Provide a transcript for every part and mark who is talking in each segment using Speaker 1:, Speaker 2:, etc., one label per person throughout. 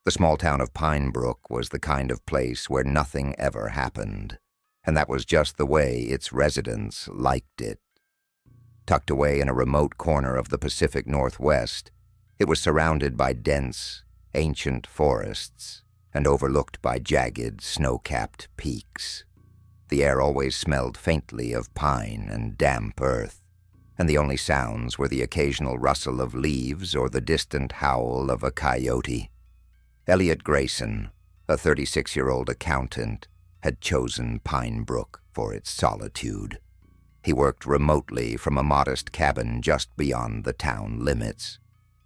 Speaker 1: The small town of Pine Brook was the kind of place where nothing ever happened, and that was just the way its residents liked it. Tucked away in a remote corner of the Pacific Northwest, it was surrounded by dense, ancient forests and overlooked by jagged, snow-capped peaks. The air always smelled faintly of pine and damp earth, and the only sounds were the occasional rustle of leaves or the distant howl of a coyote. Elliot Grayson, a 36-year-old accountant, had chosen Pine Brook for its solitude. He worked remotely from a modest cabin just beyond the town limits,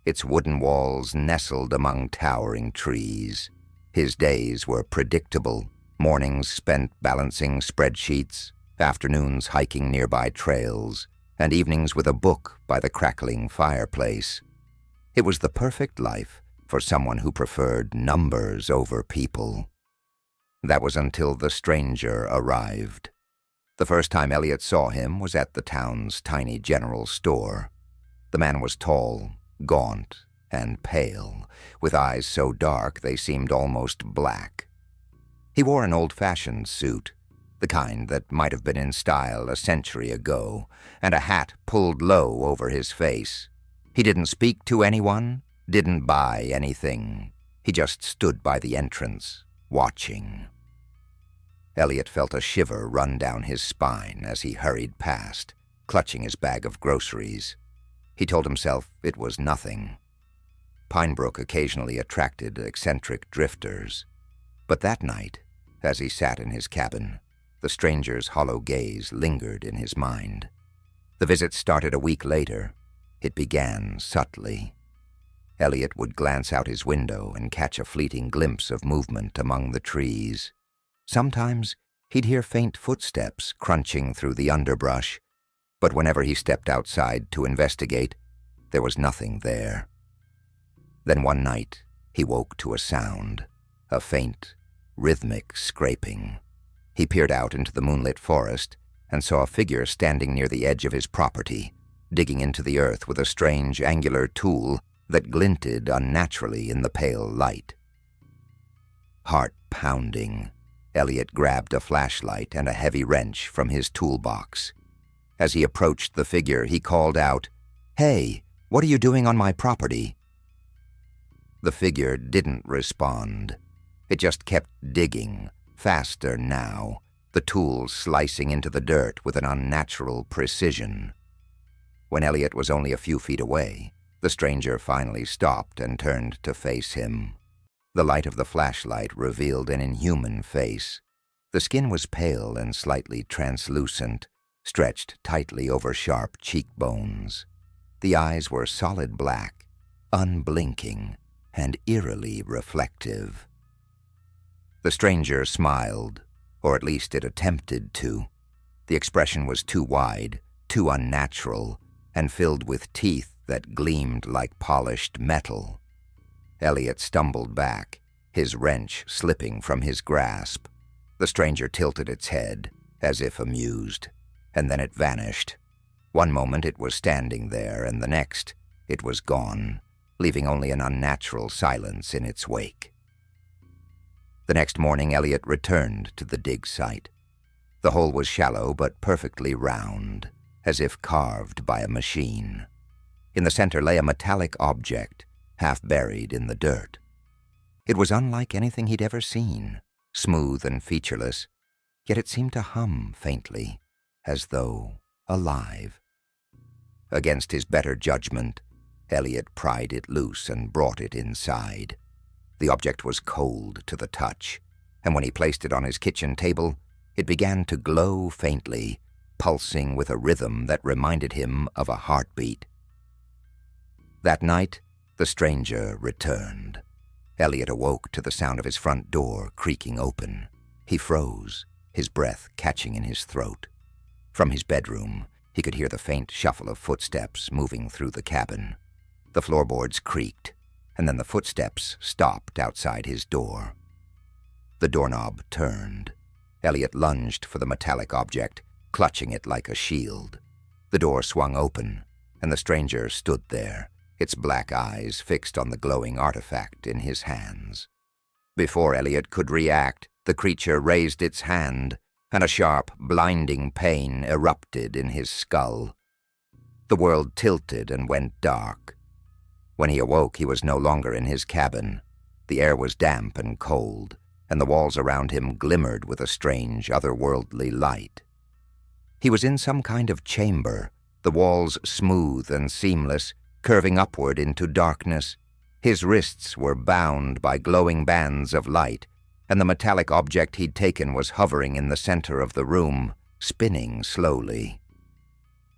Speaker 1: its wooden walls nestled among towering trees. His days were predictable, mornings spent balancing spreadsheets, afternoons hiking nearby trails, and evenings with a book by the crackling fireplace. It was the perfect life for someone who preferred numbers over people. That was until the stranger arrived. The first time Elliot saw him was at the town's tiny general store. The man was tall, gaunt, and pale, with eyes so dark they seemed almost black. He wore an old-fashioned suit, the kind that might have been in style a century ago, and a hat pulled low over his face. He didn't speak to anyone, didn't buy anything. He just stood by the entrance, watching. Elliot felt a shiver run down his spine as he hurried past, clutching his bag of groceries. He told himself it was nothing. Pine Brook occasionally attracted eccentric drifters, but that night, as he sat in his cabin, the stranger's hollow gaze lingered in his mind. The visit started a week later. It began subtly. Elliot would glance out his window and catch a fleeting glimpse of movement among the trees. Sometimes he'd hear faint footsteps crunching through the underbrush, but whenever he stepped outside to investigate, there was nothing there. Then one night, he woke to a sound, a faint, rhythmic scraping. He peered out into the moonlit forest and saw a figure standing near the edge of his property, digging into the earth with a strange angular tool that glinted unnaturally in the pale light. Heart pounding, Elliot grabbed a flashlight and a heavy wrench from his toolbox. As he approached the figure, he called out, "Hey, what are you doing on my property?" The figure didn't respond. It just kept digging, faster now, the tool slicing into the dirt with an unnatural precision. When Elliot was only a few feet away, the stranger finally stopped and turned to face him. The light of the flashlight revealed an inhuman face. The skin was pale and slightly translucent, stretched tightly over sharp cheekbones. The eyes were solid black, unblinking, and eerily reflective. The stranger smiled, or at least it attempted to. The expression was too wide, too unnatural, and filled with teeth that gleamed like polished metal. Elliot stumbled back, his wrench slipping from his grasp. The stranger tilted its head, as if amused, and then it vanished. One moment it was standing there, and the next it was gone, leaving only an unnatural silence in its wake. The next morning Elliot returned to the dig site. The hole was shallow but perfectly round, as if carved by a machine. In the center lay a metallic object, half buried in the dirt. It was unlike anything he'd ever seen, smooth and featureless, yet it seemed to hum faintly, as though alive. Against his better judgment, Elliot pried it loose and brought it inside. The object was cold to the touch, and when he placed it on his kitchen table, it began to glow faintly, pulsing with a rhythm that reminded him of a heartbeat. That night, the stranger returned. Elliot awoke to the sound of his front door creaking open. He froze, his breath catching in his throat. From his bedroom, he could hear the faint shuffle of footsteps moving through the cabin. The floorboards creaked, and then the footsteps stopped outside his door. The doorknob turned. Elliot lunged for the metallic object, clutching it like a shield. The door swung open, and the stranger stood there, its black eyes fixed on the glowing artifact in his hands. Before Elliot could react, the creature raised its hand, and a sharp, blinding pain erupted in his skull. The world tilted and went dark. When he awoke, he was no longer in his cabin. The air was damp and cold, and the walls around him glimmered with a strange, otherworldly light. He was in some kind of chamber, the walls smooth and seamless, curving upward into darkness. His wrists were bound by glowing bands of light, and the metallic object he'd taken was hovering in the center of the room, spinning slowly.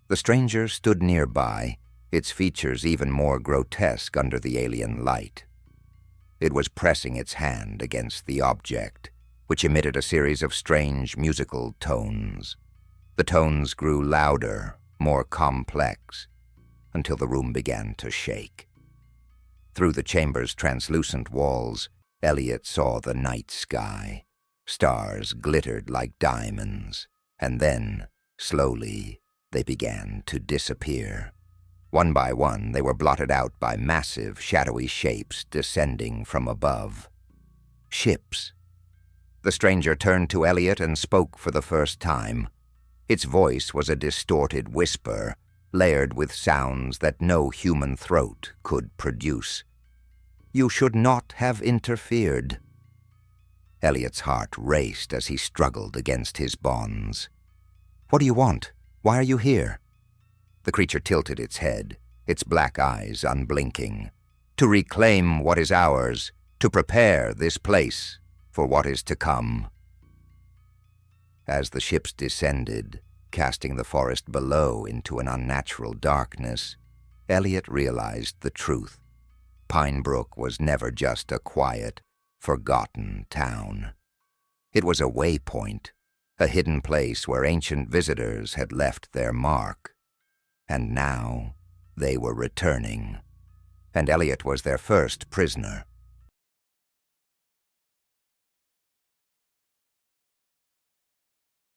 Speaker 1: The stranger stood nearby, its features even more grotesque under the alien light. It was pressing its hand against the object, which emitted a series of strange musical tones. The tones grew louder, more complex, until the room began to shake. Through the chamber's translucent walls, Elliot saw the night sky. Stars glittered like diamonds, and then, slowly, they began to disappear. One by one, they were blotted out by massive, shadowy shapes descending from above. Ships. The stranger turned to Elliot and spoke for the first time. Its voice was a distorted whisper, layered with sounds that no human throat could produce. "You should not have interfered." Elliot's heart raced as he struggled against his bonds. "What do you want? Why are you here?" The creature tilted its head, its black eyes unblinking. "To reclaim what is ours, to prepare this place for what is to come." As the ships descended, casting the forest below into an unnatural darkness, Elliot realized the truth. Pine Brook was never just a quiet, forgotten town. It was a waypoint, a hidden place where ancient visitors had left their mark. And now they were returning, and Elliot was their first prisoner.